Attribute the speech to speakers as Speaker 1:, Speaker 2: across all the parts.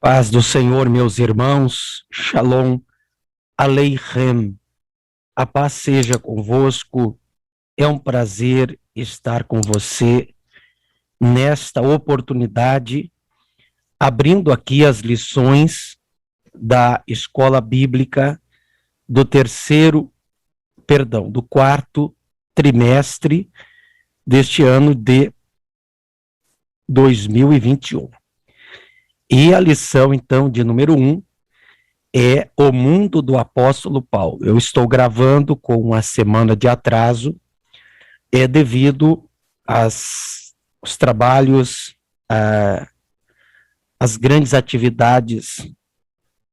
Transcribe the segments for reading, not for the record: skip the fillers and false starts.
Speaker 1: Paz do Senhor, meus irmãos, Shalom Aleichem, a paz seja convosco, é um prazer estar com você nesta oportunidade, abrindo aqui as lições da Escola Bíblica do quarto trimestre deste ano de 2021. E a lição, então, de número 1 é o mundo do apóstolo Paulo. Eu estou gravando com uma semana de atraso, devido aos trabalhos, às grandes atividades,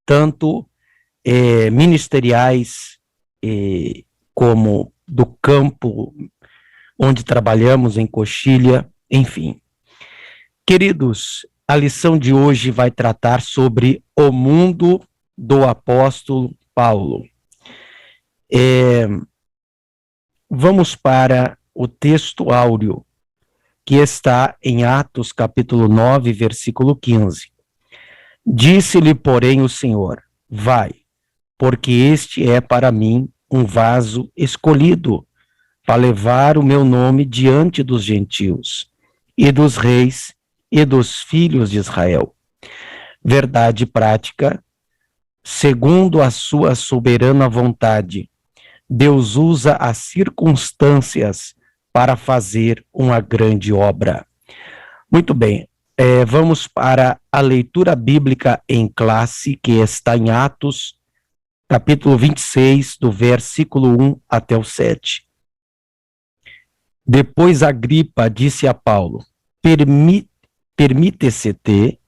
Speaker 1: tanto ministeriais, como do campo onde trabalhamos, em Coxilha, enfim. Queridos, a lição de hoje vai tratar sobre o mundo do apóstolo Paulo. Vamos para o texto áureo, que está em Atos capítulo 9, versículo 15. Disse-lhe, porém, o Senhor: vai, porque este é para mim um vaso escolhido, para levar o meu nome diante dos gentios, e dos reis, e dos filhos de Israel. Verdade prática, segundo a sua soberana vontade, Deus usa as circunstâncias para fazer uma grande obra. Muito bem, vamos para a leitura bíblica em classe, que está em Atos, capítulo 26, do versículo 1 até o 7. Depois Agripa disse a Paulo: permite-se-te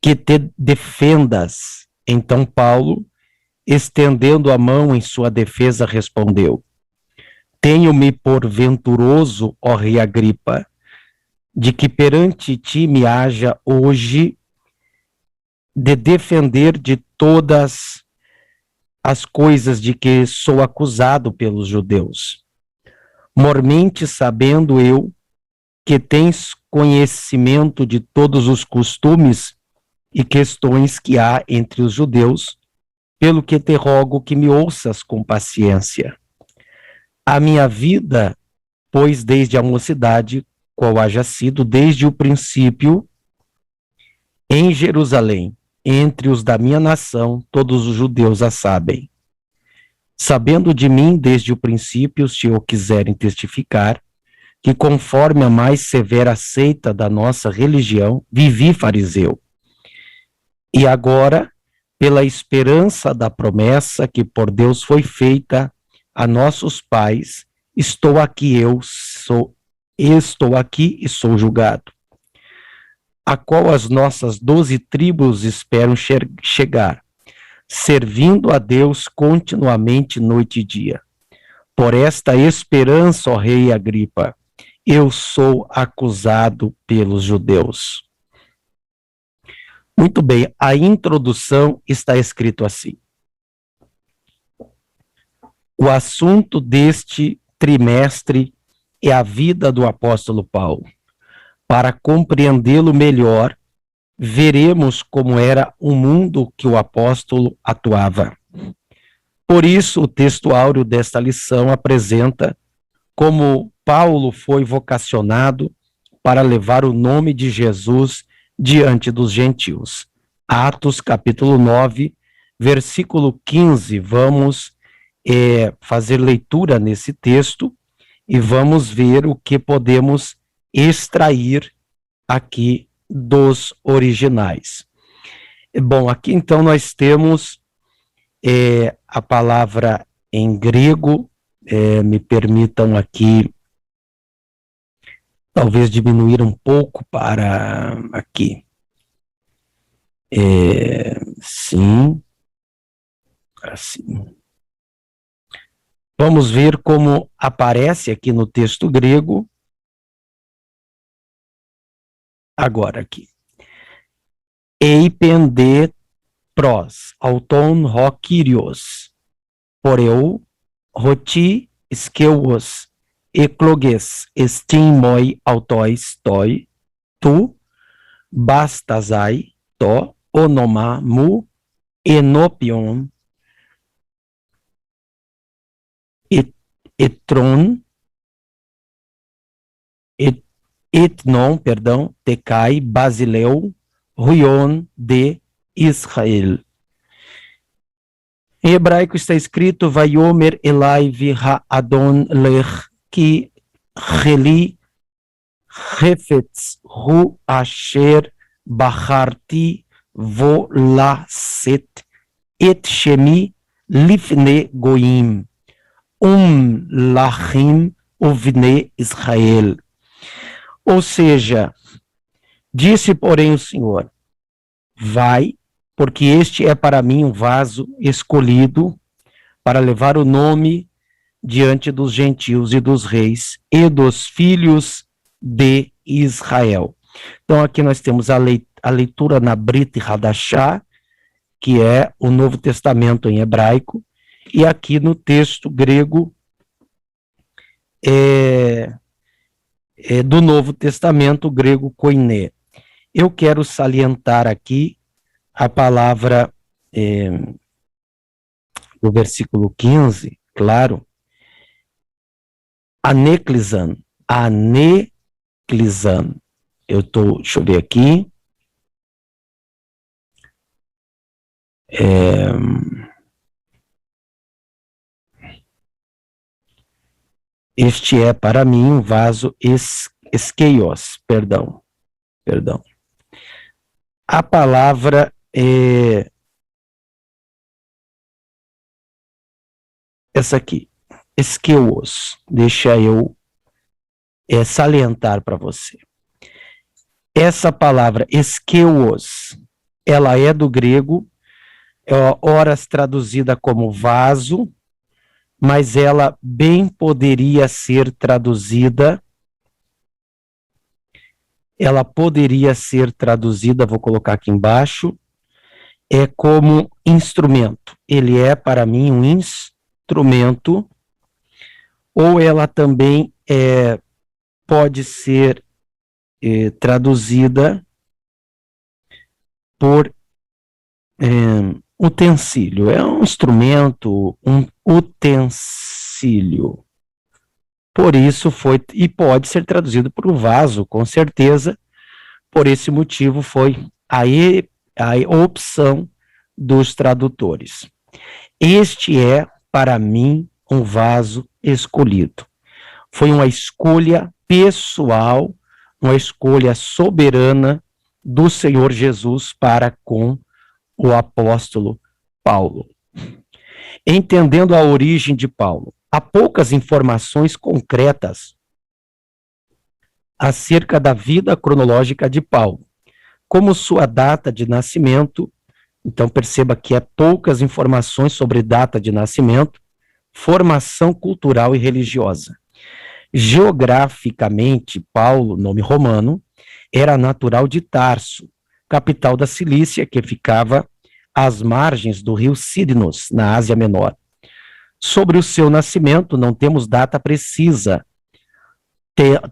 Speaker 1: que te defendas. Então Paulo, estendendo a mão em sua defesa, respondeu: tenho-me por venturoso, ó rei Agripa, de que perante ti me haja hoje de defender de todas as coisas de que sou acusado pelos judeus. Mormente sabendo eu que tens conhecimento de todos os costumes e questões que há entre os judeus, pelo que te rogo que me ouças com paciência. A minha vida, pois desde a mocidade, qual haja sido desde o princípio, em Jerusalém, entre os da minha nação, todos os judeus a sabem. Sabendo de mim desde o princípio, se o quiserem testificar, que conforme a mais severa seita da nossa religião, vivi fariseu. E agora, pela esperança da promessa que por Deus foi feita a nossos pais, estou aqui e sou julgado, a qual as nossas 12 tribos esperam chegar, servindo a Deus continuamente noite e dia. Por esta esperança, ó rei Agripa, eu sou acusado pelos judeus. Muito bem, a introdução está escrito assim: o assunto deste trimestre é a vida do apóstolo Paulo. Para compreendê-lo melhor, veremos como era o mundo que o apóstolo atuava. Por isso, o texto áureo desta lição apresenta como Paulo foi vocacionado para levar o nome de Jesus diante dos gentios. Atos capítulo 9, versículo 15, vamos fazer leitura nesse texto e vamos ver o que podemos extrair aqui dos originais. Bom, aqui então nós temos a palavra em grego, me permitam aqui talvez diminuir um pouco para aqui. Sim, assim. Vamos ver como aparece aqui no texto grego. Agora aqui. Eipende pros, auton ho kyrios, poreu, roti skeuos, ecloges, estimoi autois toi, tu, bastasai, to, onoma, mu, enopion, etron, etnon, perdão, tecai, basileu, ruion, de Israel. Em hebraico está escrito, Vayomer Elai ha-Adon lech ki heli hefetz hu asher bacharti vo laset et shemi lifne goim lachim uvne Israel. Ou seja, disse porém o Senhor, vai, porque este é para mim um vaso escolhido para levar o nome diante dos gentios e dos reis e dos filhos de Israel. Então aqui nós temos a leitura na Brit Hadashah, que é o Novo Testamento em hebraico, e aqui no texto grego do Novo Testamento, grego koiné. Eu quero salientar aqui a palavra do versículo 15, claro, aneklisan. Deixa eu ver aqui. Este é para mim um vaso esqueios, perdão. A palavra essa aqui, esqueios, deixa eu salientar para você. Essa palavra esqueios, ela é do grego, horas traduzida como vaso, mas ela bem poderia ser traduzida, vou colocar aqui embaixo, como instrumento. Ele é para mim um instrumento, ou ela também pode ser traduzida por utensílio. É um instrumento, um utensílio. Por isso e pode ser traduzido por um vaso, com certeza. Por esse motivo foi a opção dos tradutores. Este é, para mim, um vaso escolhido. Foi uma escolha pessoal, uma escolha soberana do Senhor Jesus para com o apóstolo Paulo. Entendendo a origem de Paulo, há poucas informações concretas acerca da vida cronológica de Paulo, como sua data de nascimento. Então perceba que há poucas informações sobre data de nascimento, formação cultural e religiosa. Geograficamente, Paulo, nome romano, era natural de Tarso, capital da Cilícia, que ficava às margens do rio Cídnos, na Ásia Menor. Sobre o seu nascimento, não temos data precisa.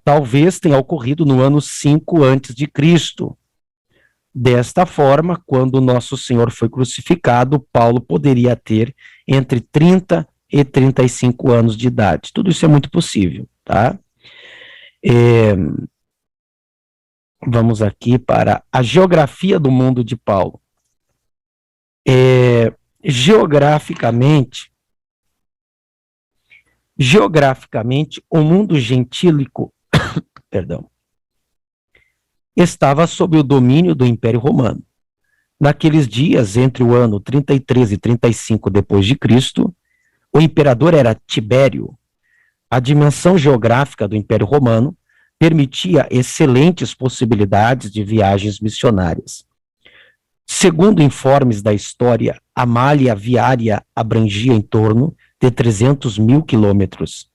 Speaker 1: Talvez tenha ocorrido no ano 5 a.C. Desta forma, quando nosso Senhor foi crucificado, Paulo poderia ter entre 30 e 35 anos de idade. Tudo isso é muito possível, tá? Vamos aqui para a geografia do mundo de Paulo. Geograficamente, o mundo gentílico, perdão, estava sob o domínio do Império Romano. Naqueles dias, entre o ano 33 e 35 depois de Cristo, o imperador era Tibério. A dimensão geográfica do Império Romano permitia excelentes possibilidades de viagens missionárias. Segundo informes da história, a malha viária abrangia em torno de 300 mil quilômetros,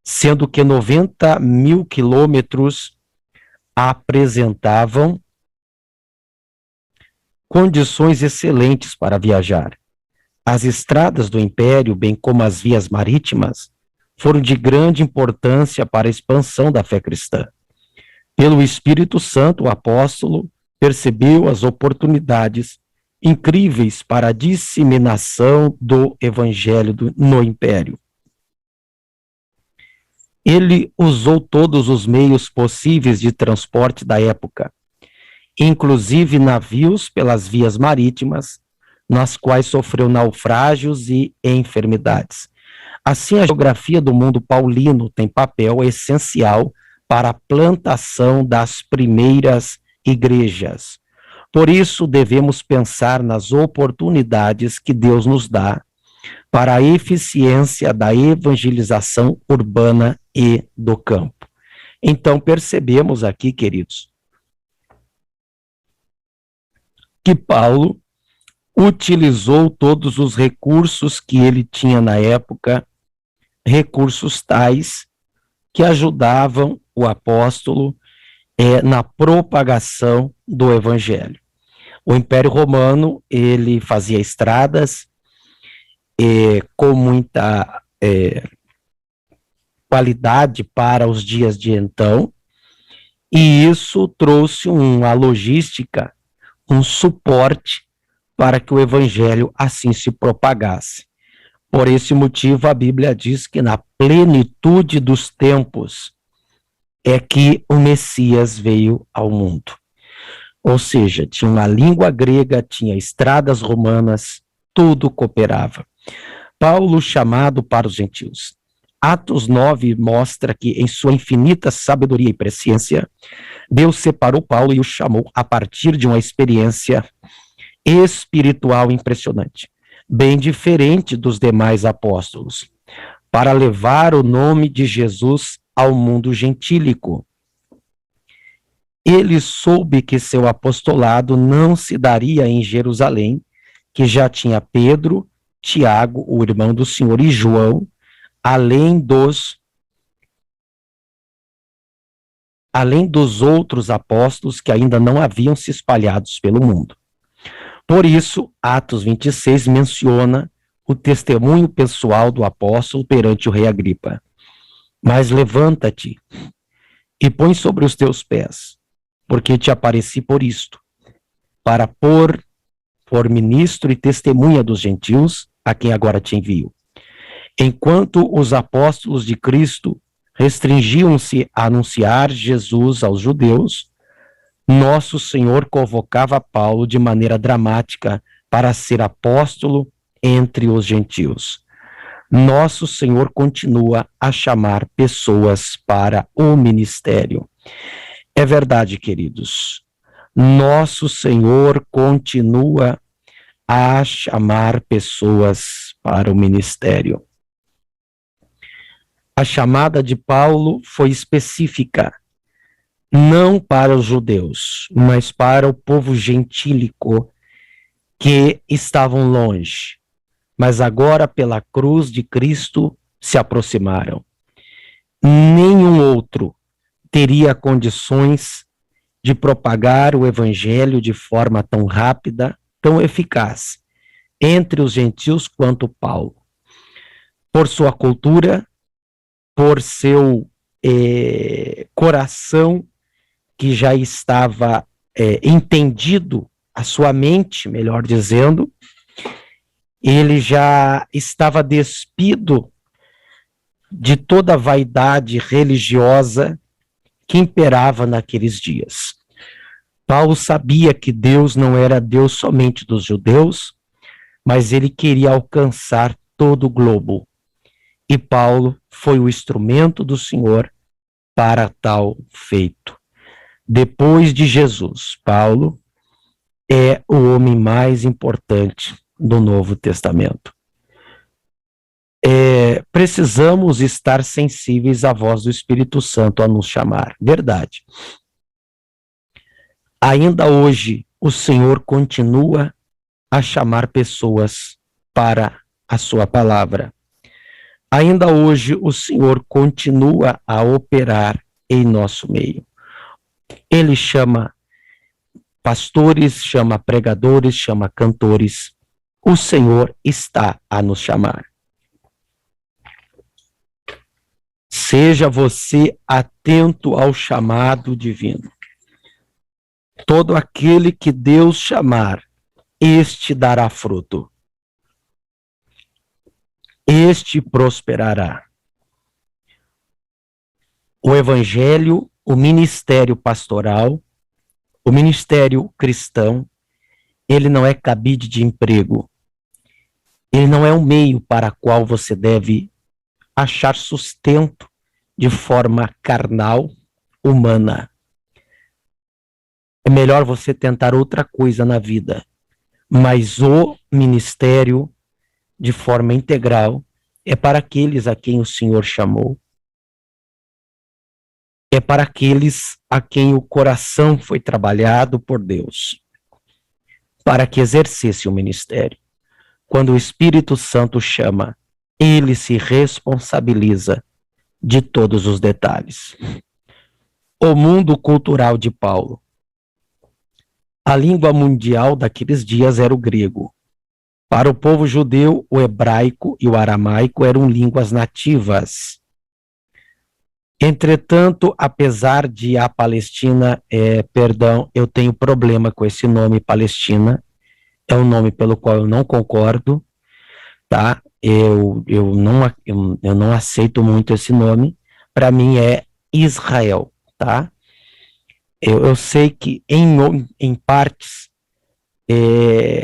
Speaker 1: sendo que 90 mil quilômetros apresentavam condições excelentes para viajar. As estradas do Império, bem como as vias marítimas, foram de grande importância para a expansão da fé cristã. Pelo Espírito Santo, o apóstolo percebeu as oportunidades incríveis para a disseminação do evangelho no império. Ele usou todos os meios possíveis de transporte da época, inclusive navios pelas vias marítimas, nas quais sofreu naufrágios e enfermidades. Assim, a geografia do mundo paulino tem papel essencial para a plantação das primeiras igrejas. Por isso, devemos pensar nas oportunidades que Deus nos dá para a eficiência da evangelização urbana e do campo. Então, percebemos aqui, queridos, que Paulo utilizou todos os recursos que ele tinha na época, recursos tais que ajudavam o apóstolo na propagação do evangelho. O Império Romano, ele fazia estradas com muita qualidade para os dias de então, e isso trouxe uma logística, um suporte para que o evangelho assim se propagasse. Por esse motivo, a Bíblia diz que na plenitude dos tempos é que o Messias veio ao mundo. Ou seja, tinha uma língua grega, tinha estradas romanas, tudo cooperava. Paulo chamado para os gentios. Atos 9 mostra que, em sua infinita sabedoria e presciência, Deus separou Paulo e o chamou a partir de uma experiência espiritual impressionante, bem diferente dos demais apóstolos, para levar o nome de Jesus ao mundo gentílico. Ele soube que seu apostolado não se daria em Jerusalém, que já tinha Pedro, Tiago, o irmão do Senhor, e João, além dos outros apóstolos que ainda não haviam se espalhados pelo mundo. Por isso, Atos 26 menciona o testemunho pessoal do apóstolo perante o rei Agripa. Mas levanta-te e põe sobre os teus pés, porque te apareci por isto, para pôr por ministro e testemunha dos gentios, a quem agora te envio. Enquanto os apóstolos de Cristo restringiam-se a anunciar Jesus aos judeus, nosso Senhor convocava Paulo de maneira dramática para ser apóstolo entre os gentios. Nosso Senhor continua a chamar pessoas para o ministério. É verdade, queridos. Nosso Senhor continua a chamar pessoas para o ministério. A chamada de Paulo foi específica, não para os judeus, mas para o povo gentílico que estavam longe, mas agora pela cruz de Cristo se aproximaram. Nenhum outro teria condições de propagar o evangelho de forma tão rápida, tão eficaz, entre os gentios quanto Paulo. Por sua cultura, por seu coração que já estava entendido, a sua mente, melhor dizendo, ele já estava despido de toda a vaidade religiosa que imperava naqueles dias. Paulo sabia que Deus não era Deus somente dos judeus, mas ele queria alcançar todo o globo. E Paulo foi o instrumento do Senhor para tal feito. Depois de Jesus, Paulo é o homem mais importante do Novo Testamento. Precisamos estar sensíveis à voz do Espírito Santo a nos chamar. Verdade. Ainda hoje, o Senhor continua a chamar pessoas para a sua palavra. Ainda hoje, o Senhor continua a operar em nosso meio. Ele chama pastores, chama pregadores, chama cantores. O Senhor está a nos chamar. Seja você atento ao chamado divino. Todo aquele que Deus chamar, este dará fruto, este prosperará. O evangelho, o ministério pastoral, o ministério cristão, ele não é cabide de emprego. Ele não é um meio para o qual você deve achar sustento de forma carnal, humana. É melhor você tentar outra coisa na vida. Mas o ministério, de forma integral, é para aqueles a quem o Senhor chamou. É para aqueles a quem o coração foi trabalhado por Deus, para que exercesse o ministério. Quando o Espírito Santo chama, ele se responsabiliza de todos os detalhes. O mundo cultural de Paulo. A língua mundial daqueles dias era o grego. Para o povo judeu, o hebraico e o aramaico eram línguas nativas. Entretanto, apesar de a Palestina, eu tenho problema com esse nome Palestina, é um nome pelo qual eu não concordo, tá? Eu não aceito muito esse nome, para mim é Israel, tá? Eu sei que em partes,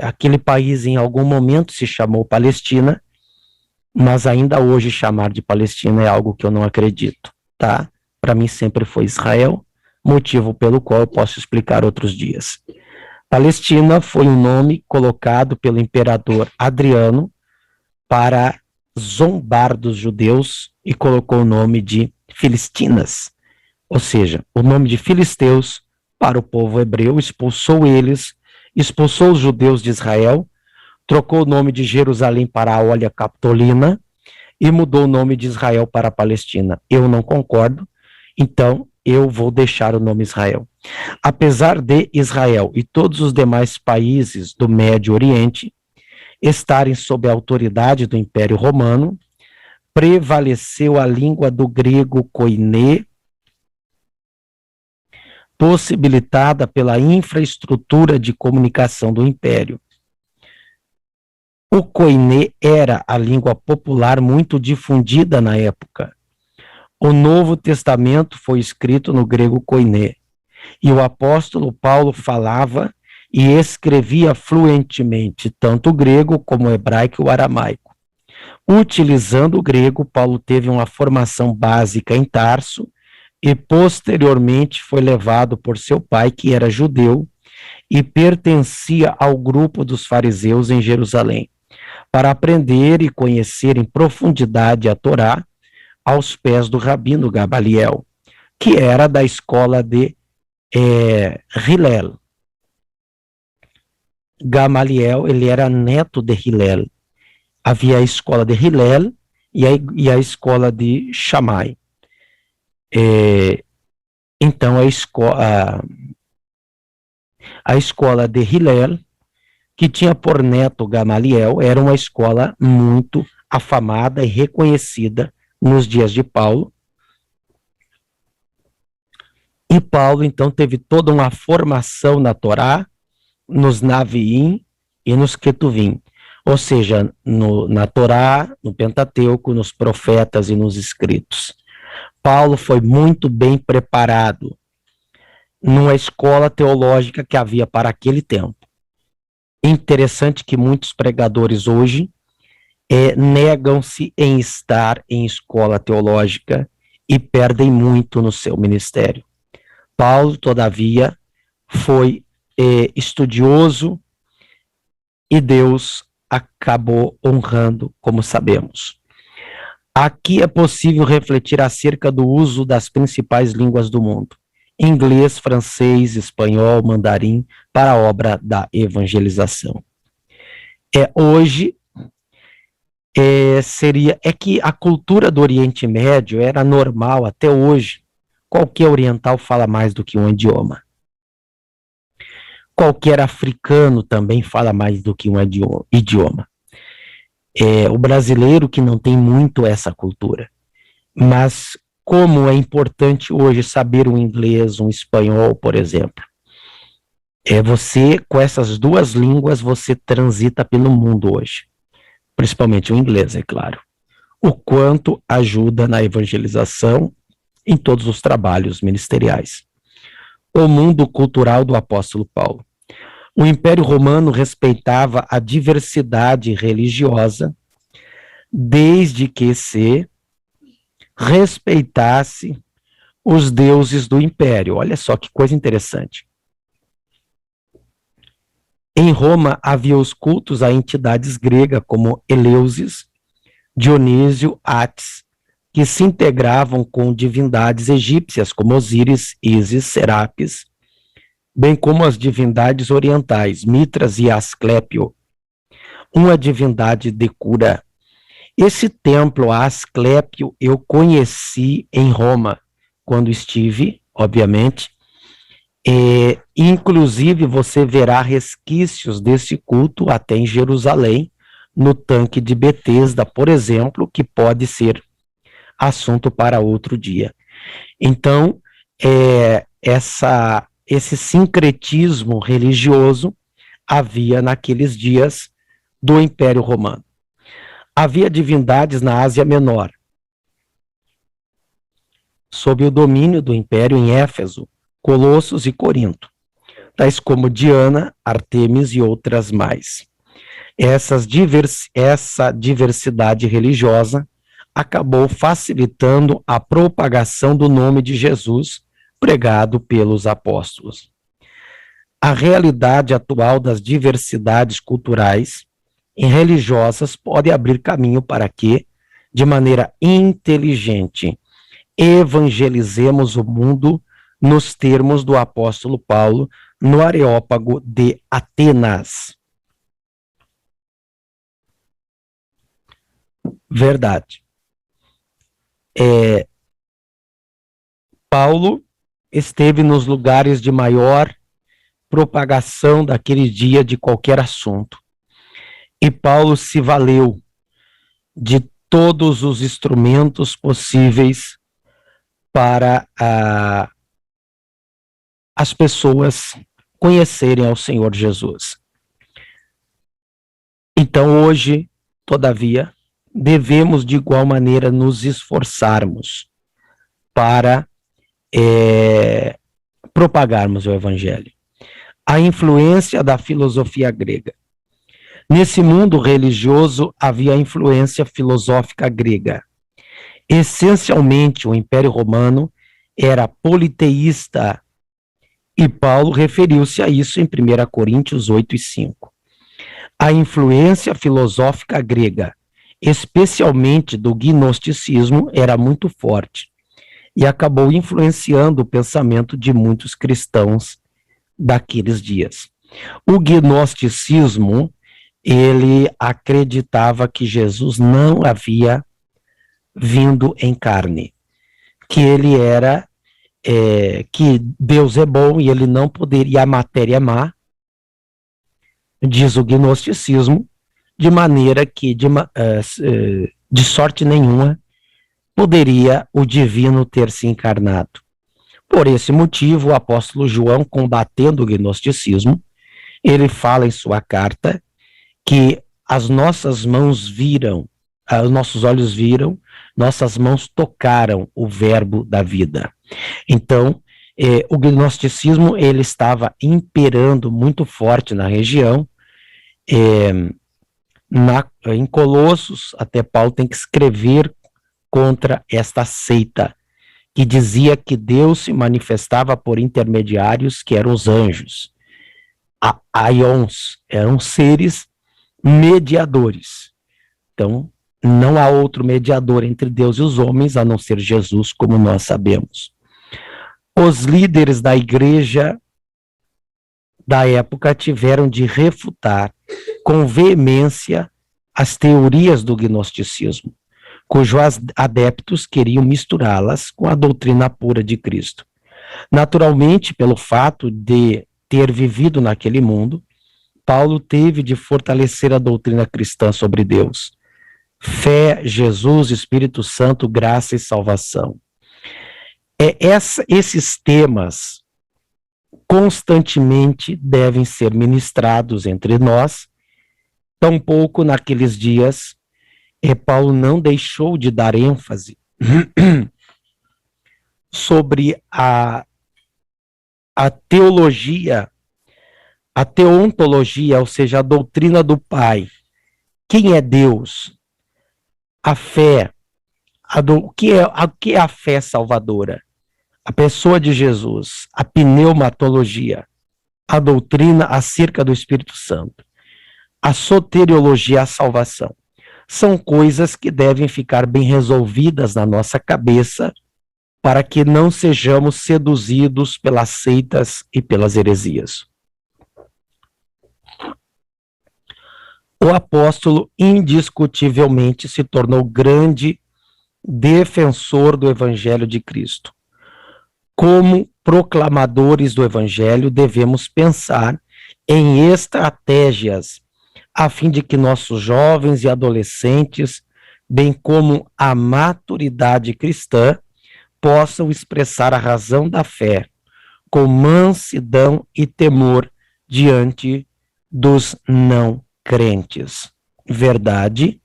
Speaker 1: aquele país em algum momento se chamou Palestina, mas ainda hoje chamar de Palestina é algo que eu não acredito, tá? Para mim sempre foi Israel, motivo pelo qual eu posso explicar outros dias. Palestina foi um nome colocado pelo imperador Adriano para zombar dos judeus e colocou o nome de Filistinas, ou seja, o nome de filisteus para o povo hebreu, expulsou eles, expulsou os judeus de Israel, trocou o nome de Jerusalém para a Olha Capitolina e mudou o nome de Israel para a Palestina. Eu não concordo, então eu vou deixar o nome Israel. Apesar de Israel e todos os demais países do Médio Oriente estarem sob a autoridade do Império Romano, prevaleceu a língua do grego koiné, possibilitada pela infraestrutura de comunicação do Império. O koiné era a língua popular muito difundida na época. O Novo Testamento foi escrito no grego koiné, e o apóstolo Paulo falava e escrevia fluentemente tanto o grego como o hebraico e o aramaico. Utilizando o grego, Paulo teve uma formação básica em Tarso e posteriormente foi levado por seu pai, que era judeu, e pertencia ao grupo dos fariseus em Jerusalém, para aprender e conhecer em profundidade a Torá aos pés do rabino Gamaliel, que era da escola de Hillel. Gamaliel, ele era neto de Hillel. Havia a escola de Hillel e a escola de Shammai. Então, a escola de Hillel, que tinha por neto Gamaliel, era uma escola muito afamada e reconhecida nos dias de Paulo. E Paulo, então, teve toda uma formação na Torá, nos Naviim e nos Ketuvim, ou seja, na Torá, no Pentateuco, nos profetas e nos escritos. Paulo foi muito bem preparado numa escola teológica que havia para aquele tempo. Interessante que muitos pregadores hoje negam-se em estar em escola teológica e perdem muito no seu ministério. Paulo, todavia, foi estudioso e Deus acabou honrando, como sabemos. Aqui é possível refletir acerca do uso das principais línguas do mundo: inglês, francês, espanhol, mandarim, para a obra da evangelização. Hoje, é que a cultura do Oriente Médio era normal até hoje. Qualquer oriental fala mais do que um idioma. Qualquer africano também fala mais do que um idioma. O brasileiro que não tem muito essa cultura. Mas como é importante hoje saber um inglês, um espanhol, por exemplo. Você, com essas duas línguas, você transita pelo mundo hoje, principalmente o inglês, é claro. O quanto ajuda na evangelização em todos os trabalhos ministeriais. O mundo cultural do apóstolo Paulo. O Império Romano respeitava a diversidade religiosa, desde que se respeitasse os deuses do império. Olha só que coisa interessante. Em Roma havia os cultos a entidades gregas como Eleusis, Dionísio, Atis, que se integravam com divindades egípcias como Osíris, Ísis, Serapis, bem como as divindades orientais, Mitras e Asclépio, uma divindade de cura. Esse templo, Asclépio, eu conheci em Roma, quando estive, obviamente, inclusive você verá resquícios desse culto até em Jerusalém, no tanque de Betesda, por exemplo, que pode ser assunto para outro dia. Então, esse sincretismo religioso havia naqueles dias do Império Romano. Havia divindades na Ásia Menor, sob o domínio do Império em Éfeso, Colossos e Corinto, tais como Diana, Artemis e outras mais. Essa diversidade religiosa acabou facilitando a propagação do nome de Jesus pregado pelos apóstolos. A realidade atual das diversidades culturais e religiosas pode abrir caminho para que, de maneira inteligente, evangelizemos o mundo nos termos do apóstolo Paulo no Areópago de Atenas. Verdade. Paulo esteve nos lugares de maior propagação daquele dia de qualquer assunto. E Paulo se valeu de todos os instrumentos possíveis para as pessoas conhecerem ao Senhor Jesus. Então, hoje, todavia, devemos de igual maneira nos esforçarmos para propagarmos o Evangelho. A influência da filosofia grega. Nesse mundo religioso havia a influência filosófica grega. Essencialmente, o Império Romano era politeísta, e Paulo referiu-se a isso em 1 Coríntios 8 e 5. A influência filosófica grega, especialmente do gnosticismo, era muito forte e acabou influenciando o pensamento de muitos cristãos daqueles dias. O gnosticismo, ele acreditava que Jesus não havia vindo em carne, que ele era, que Deus é bom e ele não poderia, a matéria é má, diz o gnosticismo, de maneira que de sorte nenhuma poderia o divino ter se encarnado. Por esse motivo, o apóstolo João, combatendo o gnosticismo, ele fala em sua carta que as nossas mãos viram, os nossos olhos viram, nossas mãos tocaram o verbo da vida. Então, o gnosticismo, ele estava imperando muito forte na região. Em Colossos, até Paulo tem que escrever contra esta seita, que dizia que Deus se manifestava por intermediários, que eram os anjos. Aions eram seres mediadores. Então, não há outro mediador entre Deus e os homens, a não ser Jesus, como nós sabemos. Os líderes da igreja da época tiveram de refutar com veemência as teorias do gnosticismo, cujos adeptos queriam misturá-las com a doutrina pura de Cristo. Naturalmente, pelo fato de ter vivido naquele mundo, Paulo teve de fortalecer a doutrina cristã sobre Deus. Fé, Jesus, Espírito Santo, graça e salvação. Esses temas constantemente devem ser ministrados entre nós. Tampouco naqueles dias, Paulo não deixou de dar ênfase sobre a teologia, a teontologia, ou seja, a doutrina do Pai. Quem é Deus? A fé. O que é a fé salvadora? A pessoa de Jesus, a pneumatologia, a doutrina acerca do Espírito Santo, a soteriologia, a salvação. São coisas que devem ficar bem resolvidas na nossa cabeça para que não sejamos seduzidos pelas seitas e pelas heresias. O apóstolo indiscutivelmente se tornou grande defensor do Evangelho de Cristo. Como proclamadores do Evangelho, devemos pensar em estratégias a fim de que nossos jovens e adolescentes, bem como a maturidade cristã, possam expressar a razão da fé com mansidão e temor diante dos não crentes. Verdade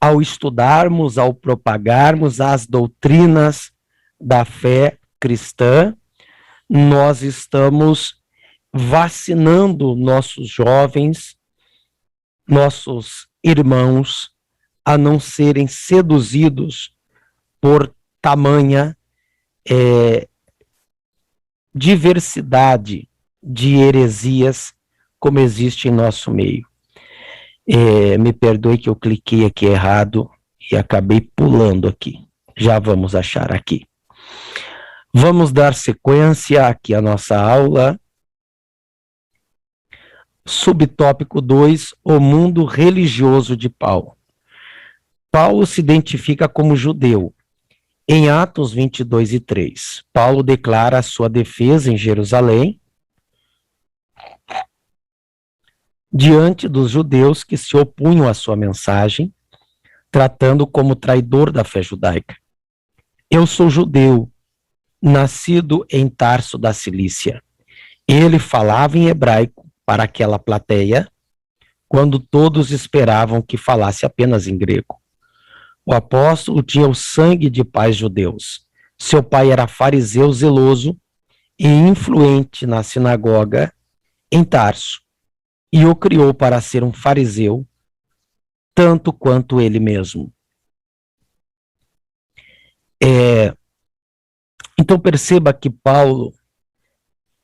Speaker 1: ao estudarmos, ao propagarmos as doutrinas da fé cristã, nós estamos vacinando nossos jovens, nossos irmãos, a não serem seduzidos por tamanha diversidade de heresias como existe em nosso meio. Me perdoe que eu cliquei aqui errado e acabei pulando aqui. Já vamos achar aqui. Vamos dar sequência aqui à nossa aula. Subtópico 2, o mundo religioso de Paulo. Paulo se identifica como judeu. Em Atos 22 e 3, Paulo declara a sua defesa em Jerusalém diante dos judeus que se opunham à sua mensagem, tratando como traidor da fé judaica. Eu sou judeu, nascido em Tarso da Cilícia. Ele falava em hebraico para aquela plateia, quando todos esperavam que falasse apenas em grego. O apóstolo tinha o sangue de pais judeus. Seu pai era fariseu zeloso e influente na sinagoga em Tarso, e o criou para ser um fariseu, tanto quanto ele mesmo. Então perceba que Paulo,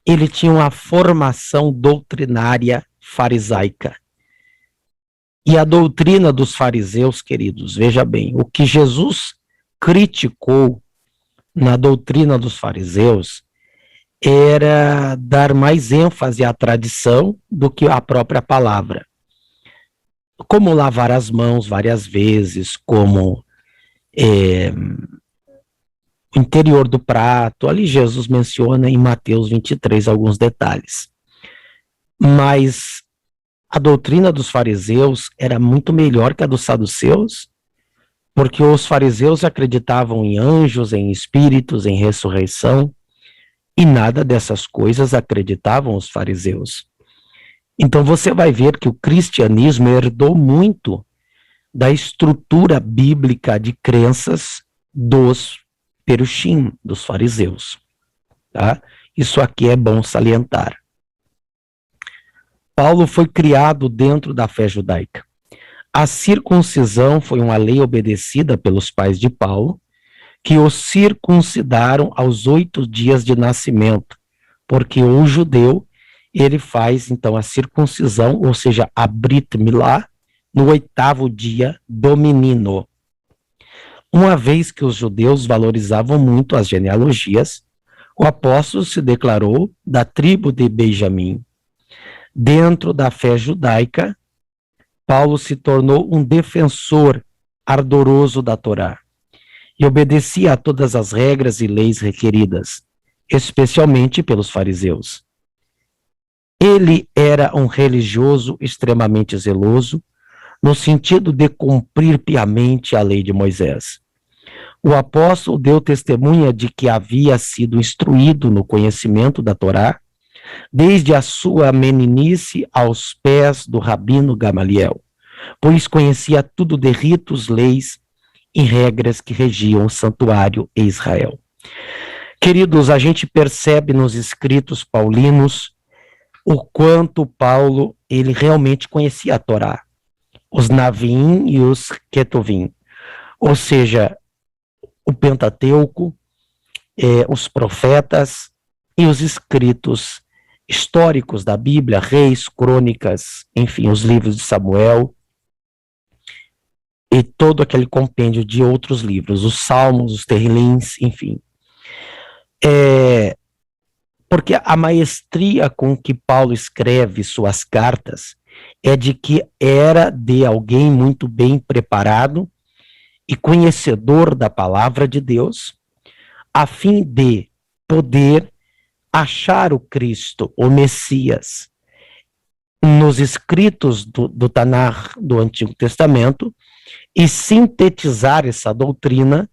Speaker 1: ele tinha uma formação doutrinária farisaica. E a doutrina dos fariseus, queridos, veja bem, o que Jesus criticou na doutrina dos fariseus era dar mais ênfase à tradição do que à própria palavra. Como lavar as mãos várias vezes, como o interior do prato, ali Jesus menciona em Mateus 23 alguns detalhes. Mas a doutrina dos fariseus era muito melhor que a dos saduceus, porque os fariseus acreditavam em anjos, em espíritos, em ressurreição, e nada dessas coisas acreditavam os fariseus. Então você vai ver que o cristianismo herdou muito da estrutura bíblica de crenças dos perushim, dos fariseus. Tá? Isso aqui é bom salientar. Paulo foi criado dentro da fé judaica. A circuncisão foi uma lei obedecida pelos pais de Paulo, que o circuncidaram aos 8 dias de nascimento, porque o judeu, ele faz então a circuncisão, ou seja, a Brit Milá, no 8º dia do menino. Uma vez que os judeus valorizavam muito as genealogias, o apóstolo se declarou da tribo de Benjamim. Dentro da fé judaica, Paulo se tornou um defensor ardoroso da Torá e obedecia a todas as regras e leis requeridas, especialmente pelos fariseus. Ele era um religioso extremamente zeloso, no sentido de cumprir piamente a lei de Moisés. O apóstolo deu testemunha de que havia sido instruído no conhecimento da Torá, desde a sua meninice aos pés do rabino Gamaliel, pois conhecia tudo de ritos, leis e regras que regiam o santuário em Israel. Queridos, a gente percebe nos escritos paulinos o quanto Paulo ele realmente conhecia a Torá, os Navim e os Ketuvim, ou seja, o Pentateuco, os profetas e os escritos históricos da Bíblia, Reis, Crônicas, enfim, os livros de Samuel e todo aquele compêndio de outros livros, os Salmos, os Terrilins, enfim. Porque a maestria com que Paulo escreve suas cartas é de que era de alguém muito bem preparado e conhecedor da palavra de Deus, a fim de poder achar o Cristo, o Messias, nos escritos do Tanar, do Antigo Testamento, e sintetizar essa doutrina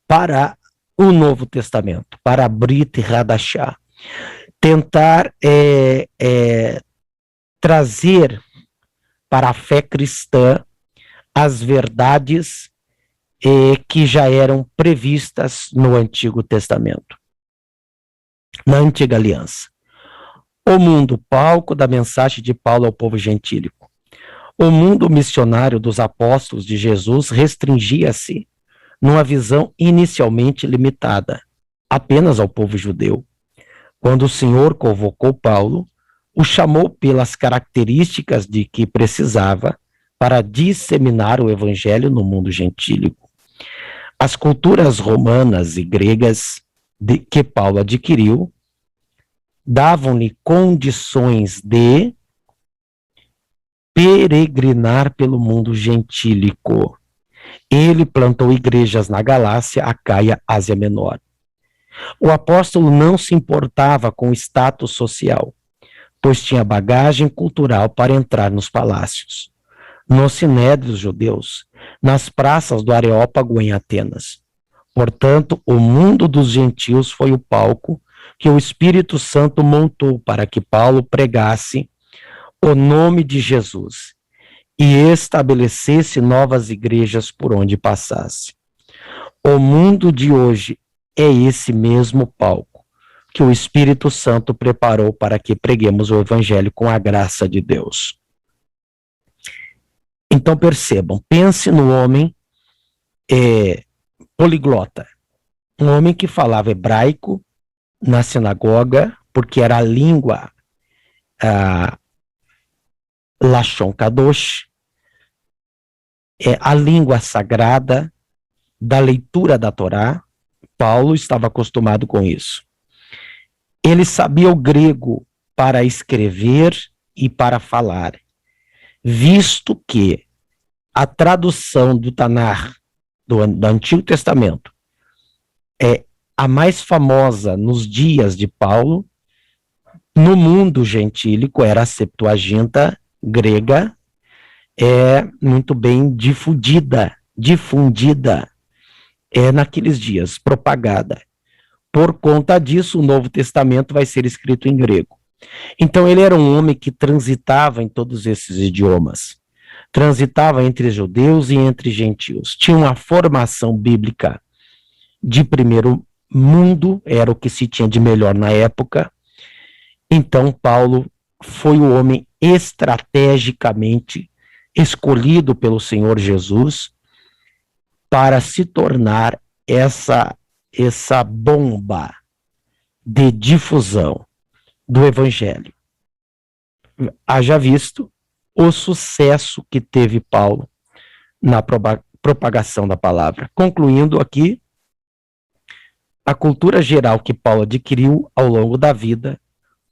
Speaker 1: para o Novo Testamento, para a Brit Hadashah. Tentar trazer para a fé cristã as verdades que já eram previstas no Antigo Testamento, na Antiga Aliança. O mundo, palco da mensagem de Paulo ao povo gentílico. O mundo missionário dos apóstolos de Jesus restringia-se numa visão inicialmente limitada, apenas ao povo judeu. Quando o Senhor convocou Paulo, o chamou pelas características de que precisava para disseminar o evangelho no mundo gentílico. As culturas romanas e gregas que Paulo adquiriu davam-lhe condições de peregrinar pelo mundo gentílico. Ele plantou igrejas na Galácia, Acaia, Ásia Menor. O apóstolo não se importava com o status social, pois tinha bagagem cultural para entrar nos palácios, nos sinédrios judeus, nas praças do Areópago em Atenas. Portanto, o mundo dos gentios foi o palco que o Espírito Santo montou para que Paulo pregasse o nome de Jesus e estabelecesse novas igrejas por onde passasse. O mundo de hoje é esse mesmo palco que o Espírito Santo preparou para que preguemos o Evangelho com a graça de Deus. Então percebam, pense no homem poliglota, um homem que falava hebraico na sinagoga, porque era a língua Lashon Kadosh, a língua sagrada da leitura da Torá. Paulo estava acostumado com isso. Ele sabia o grego para escrever e para falar, visto que a tradução do Tanar, do Antigo Testamento, é a mais famosa nos dias de Paulo. No mundo gentílico era a Septuaginta grega, muito bem difundida naqueles dias, propagada. Por conta disso, o Novo Testamento vai ser escrito em grego. Então ele era um homem que transitava em todos esses idiomas, transitava entre judeus e entre gentios, tinha uma formação bíblica de primeiro mundo, era o que se tinha de melhor na época. Então Paulo foi o homem estrategicamente escolhido pelo Senhor Jesus para se tornar essa bomba de difusão do Evangelho. Haja visto o sucesso que teve Paulo na propagação da palavra. Concluindo aqui, a cultura geral que Paulo adquiriu ao longo da vida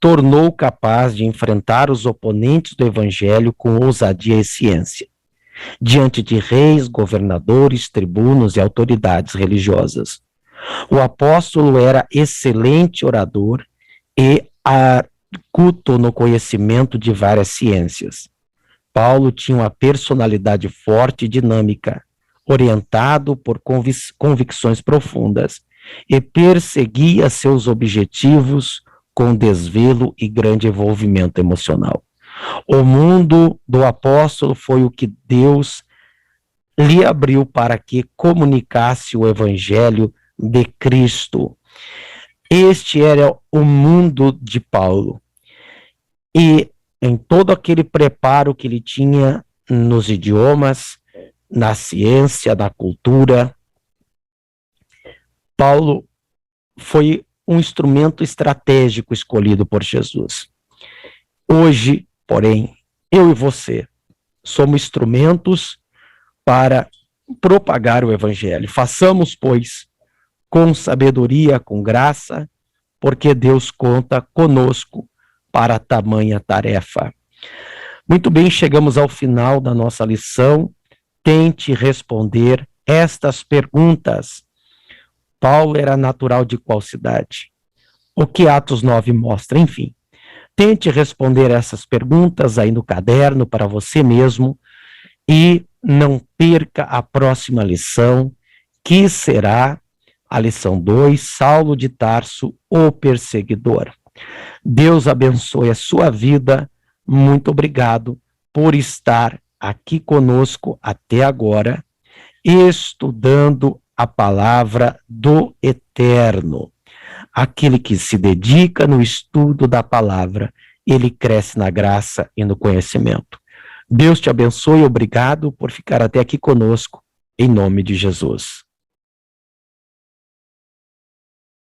Speaker 1: tornou-o capaz de enfrentar os oponentes do Evangelho com ousadia e ciência, diante de reis, governadores, tribunos e autoridades religiosas. O apóstolo era excelente orador e acuto no conhecimento de várias ciências. Paulo tinha uma personalidade forte e dinâmica, orientado por convicções profundas, e perseguia seus objetivos com desvelo e grande envolvimento emocional. O mundo do apóstolo foi o que Deus lhe abriu para que comunicasse o evangelho de Cristo. Este era o mundo de Paulo. E em todo aquele preparo que ele tinha nos idiomas, na ciência, na cultura, Paulo foi um instrumento estratégico escolhido por Jesus. Hoje, porém, eu e você somos instrumentos para propagar o evangelho. Façamos, pois, com sabedoria, com graça, porque Deus conta conosco para tamanha tarefa. Muito bem, chegamos ao final da nossa lição. Tente responder estas perguntas. Paulo era natural de qual cidade? O que Atos 9 mostra? Enfim, tente responder essas perguntas aí no caderno para você mesmo e não perca a próxima lição, que será a lição 2, Saulo de Tarso, o perseguidor. Deus abençoe a sua vida. Muito obrigado por estar aqui conosco até agora, estudando a palavra do Eterno. Aquele que se dedica no estudo da palavra, ele cresce na graça e no conhecimento. Deus te abençoe, obrigado por ficar até aqui conosco, em nome de Jesus.